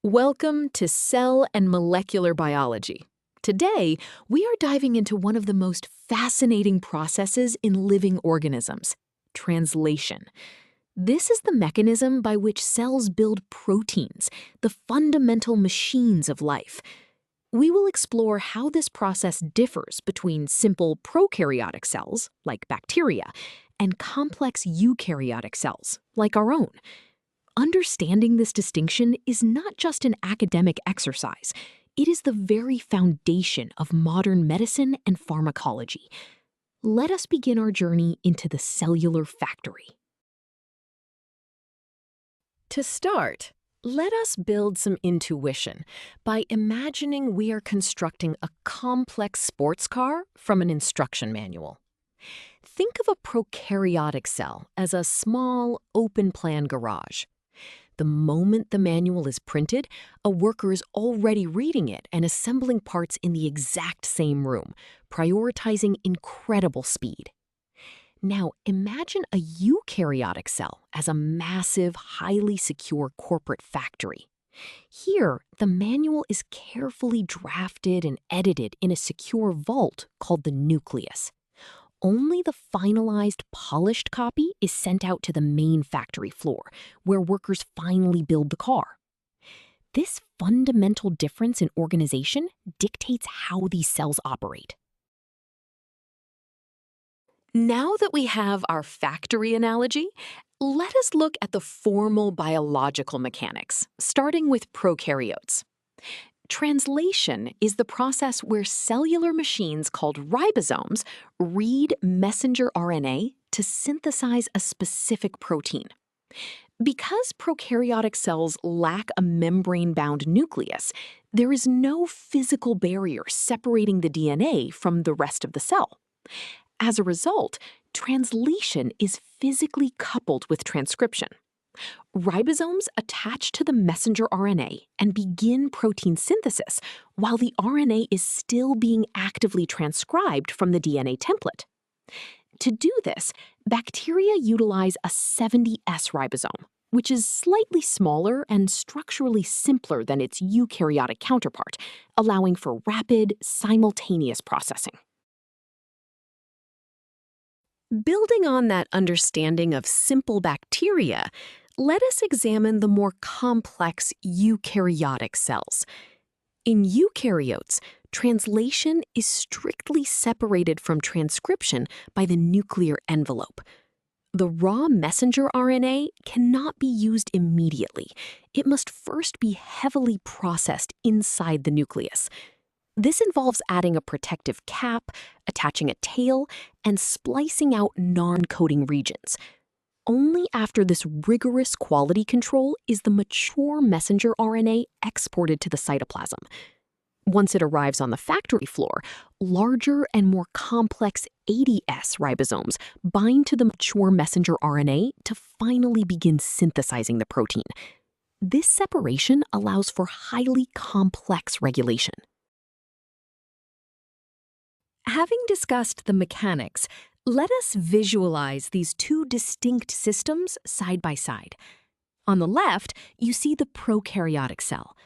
Welcome to Cell and Molecular Biology. Today, we are diving into one of the most fascinating processes in living organisms, translation. This is the mechanism by which cells build proteins, the fundamental machines of life. We will explore how this process differs between simple prokaryotic cells, like bacteria, and complex eukaryotic cells, like our own. Understanding this distinction is not just an academic exercise. It is the very foundation of modern medicine and pharmacology. Let us begin our journey into the cellular factory. To start, let us build some intuition by imagining we are constructing a complex sports car from an instruction manual. Think of a prokaryotic cell as a small, open-plan garage. The moment the manual is printed, a worker is already reading it and assembling parts in the exact same room, prioritizing incredible speed. Now, imagine a eukaryotic cell as a massive, highly secure corporate factory. Here, the manual is carefully drafted and edited in a secure vault called the nucleus. Only the finalized, polished copy is sent out to the main factory floor, where workers finally build the car. This fundamental difference in organization dictates how these cells operate. Now that we have our factory analogy, let us look at the formal biological mechanics, starting with prokaryotes. Translation is the process where cellular machines called ribosomes read messenger RNA to synthesize a specific protein. Because prokaryotic cells lack a membrane-bound nucleus, there is no physical barrier separating the DNA from the rest of the cell. As a result, translation is physically coupled with transcription. Ribosomes attach to the messenger RNA and begin protein synthesis while the RNA is still being actively transcribed from the DNA template. To do this, bacteria utilize a 70S ribosome, which is slightly smaller and structurally simpler than its eukaryotic counterpart, allowing for rapid, simultaneous processing. Building on that understanding of simple bacteria, let us examine the more complex eukaryotic cells. In eukaryotes, translation is strictly separated from transcription by the nuclear envelope. The raw messenger RNA cannot be used immediately. It must first be heavily processed inside the nucleus. This involves adding a protective cap, attaching a tail, and splicing out non-coding regions. Only after this rigorous quality control is the mature messenger RNA exported to the cytoplasm. Once it arrives on the factory floor, larger and more complex 80S ribosomes bind to the mature messenger RNA to finally begin synthesizing the protein. This separation allows for highly complex regulation. Having discussed the mechanics, let us visualize these two distinct systems side by side. On the left, you see the prokaryotic cell.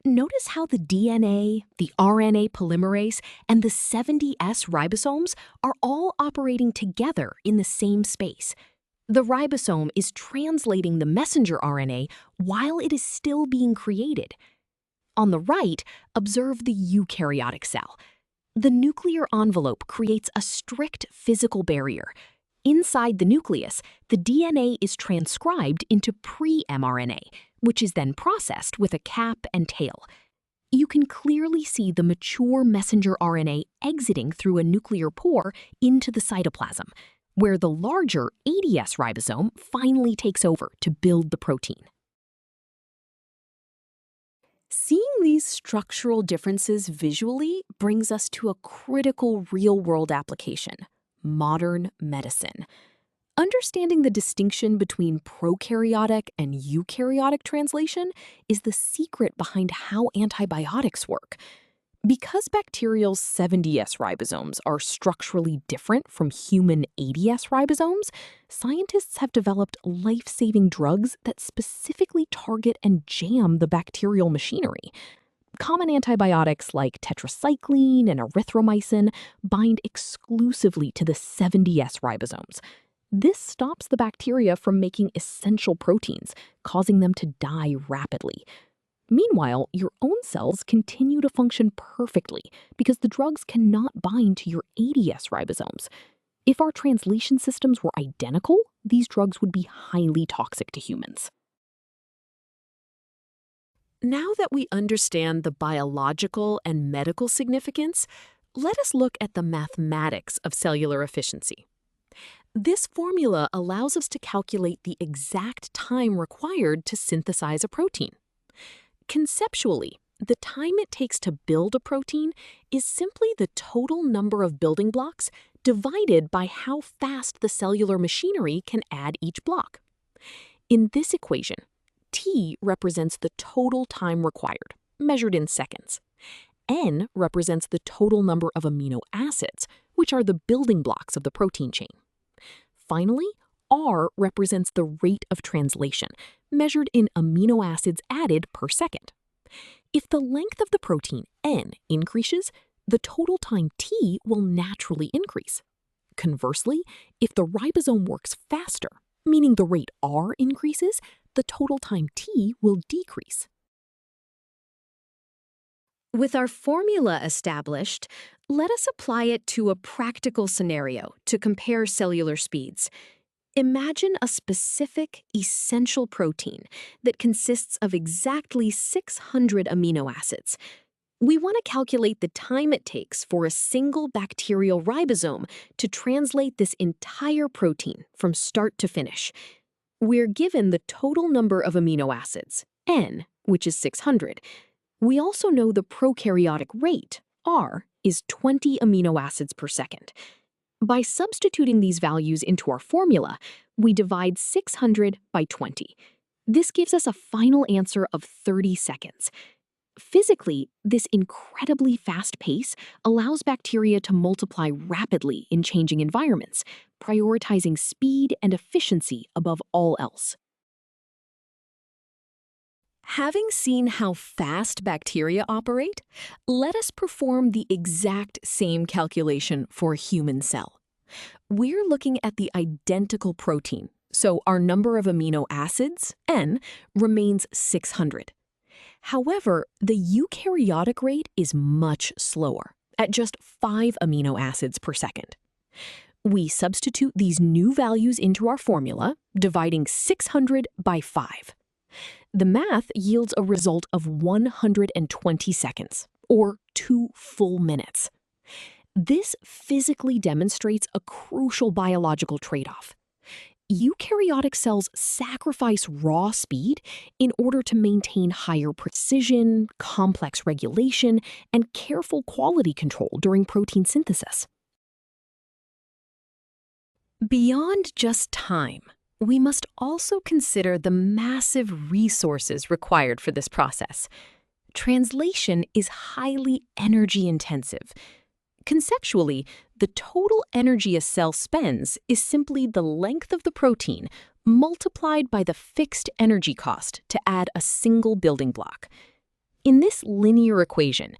Notice how the DNA, the RNA polymerase, and the 70S ribosomes are all operating together in the same space. The ribosome is translating the messenger RNA while it is still being created. On the right, observe the eukaryotic cell. The nuclear envelope creates a strict physical barrier. Inside the nucleus, the DNA is transcribed into pre-mRNA, which is then processed with a cap and tail. You can clearly see the mature messenger RNA exiting through a nuclear pore into the cytoplasm, where the larger 80S ribosome finally takes over to build the protein. Seeing these structural differences visually brings us to a critical real-world application: modern medicine. Understanding the distinction between prokaryotic and eukaryotic translation is the secret behind how antibiotics work. Because bacterial 70S ribosomes are structurally different from human 80S ribosomes, scientists have developed life-saving drugs that specifically target and jam the bacterial machinery. Common antibiotics like tetracycline and erythromycin bind exclusively to the 70S ribosomes. This stops the bacteria from making essential proteins, causing them to die rapidly. Meanwhile, your own cells continue to function perfectly because the drugs cannot bind to your 80S ribosomes. If our translation systems were identical, these drugs would be highly toxic to humans. Now that we understand the biological and medical significance, let us look at the mathematics of cellular efficiency. This formula allows us to calculate the exact time required to synthesize a protein. Conceptually, the time it takes to build a protein is simply the total number of building blocks divided by how fast the cellular machinery can add each block. In this equation, T represents the total time required, measured in seconds. N represents the total number of amino acids, which are the building blocks of the protein chain. Finally, R represents the rate of translation, measured in amino acids added per second. If the length of the protein N increases, the total time T will naturally increase. Conversely, if the ribosome works faster, meaning the rate R increases, the total time T will decrease. With our formula established, let us apply it to a practical scenario to compare cellular speeds. Imagine a specific, essential protein that consists of exactly 600 amino acids. We want to calculate the time it takes for a single bacterial ribosome to translate this entire protein from start to finish. We're given the total number of amino acids, N, which is 600. We also know the prokaryotic rate, R, is 20 amino acids per second. By substituting these values into our formula, we divide 600 by 20. This gives us a final answer of 30 seconds. Physically, this incredibly fast pace allows bacteria to multiply rapidly in changing environments, prioritizing speed and efficiency above all else. Having seen how fast bacteria operate, let us perform the exact same calculation for a human cell. We're looking at the identical protein, so our number of amino acids, N, remains 600. However, the eukaryotic rate is much slower, at just 5 amino acids per second. We substitute these new values into our formula, dividing 600 by 5. The math yields a result of 120 seconds, or 2 full minutes. This physically demonstrates a crucial biological trade-off. Eukaryotic cells sacrifice raw speed in order to maintain higher precision, complex regulation, and careful quality control during protein synthesis. Beyond just time, we must also consider the massive resources required for this process. Translation is highly energy-intensive. Conceptually, the total energy a cell spends is simply the length of the protein multiplied by the fixed energy cost to add a single building block. In this linear equation,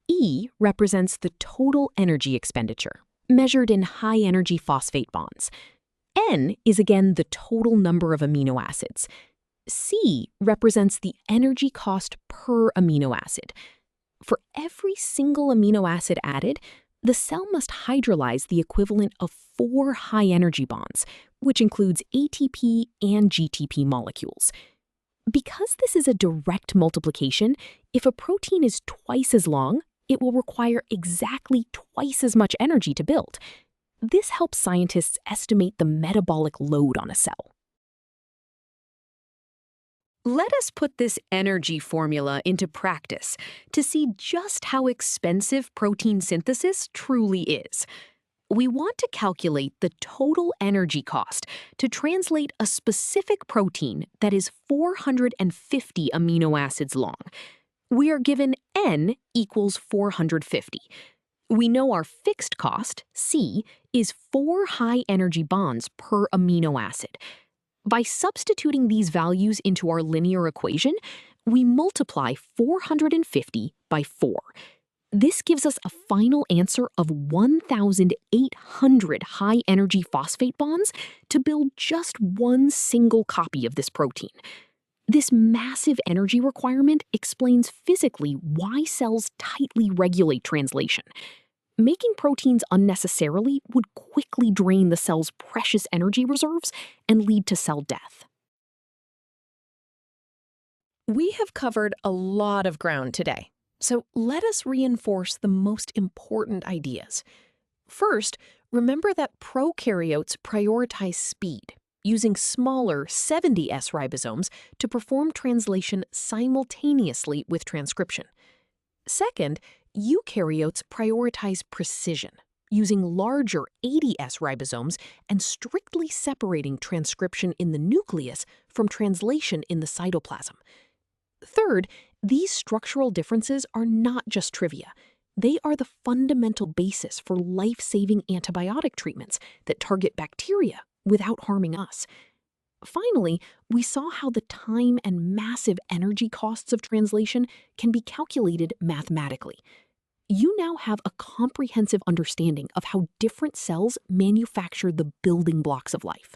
E represents the total energy expenditure, measured in high-energy phosphate bonds. N is again the total number of amino acids. C represents the energy cost per amino acid. For every single amino acid added, the cell must hydrolyze the equivalent of 4 high-energy bonds, which includes ATP and GTP molecules. Because this is a direct multiplication, if a protein is twice as long, it will require exactly twice as much energy to build. This helps scientists estimate the metabolic load on a cell. Let us put this energy formula into practice to see just how expensive protein synthesis truly is. We want to calculate the total energy cost to translate a specific protein that is 450 amino acids long. We are given N equals 450. We know our fixed cost, C, is 4 high-energy bonds per amino acid. By substituting these values into our linear equation, we multiply 450 by 4. This gives us a final answer of 1,800 high-energy phosphate bonds to build just one single copy of this protein. This massive energy requirement explains physically why cells tightly regulate translation. Making proteins unnecessarily would quickly drain the cell's precious energy reserves and lead to cell death. We have covered a lot of ground today, so let us reinforce the most important ideas. First, remember that prokaryotes prioritize speed, using smaller 70S ribosomes to perform translation simultaneously with transcription. Second, eukaryotes prioritize precision, using larger 80S ribosomes and strictly separating transcription in the nucleus from translation in the cytoplasm. Third, these structural differences are not just trivia. They are the fundamental basis for life-saving antibiotic treatments that target bacteria without harming us. Finally, we saw how the time and massive energy costs of translation can be calculated mathematically. You now have a comprehensive understanding of how different cells manufacture the building blocks of life.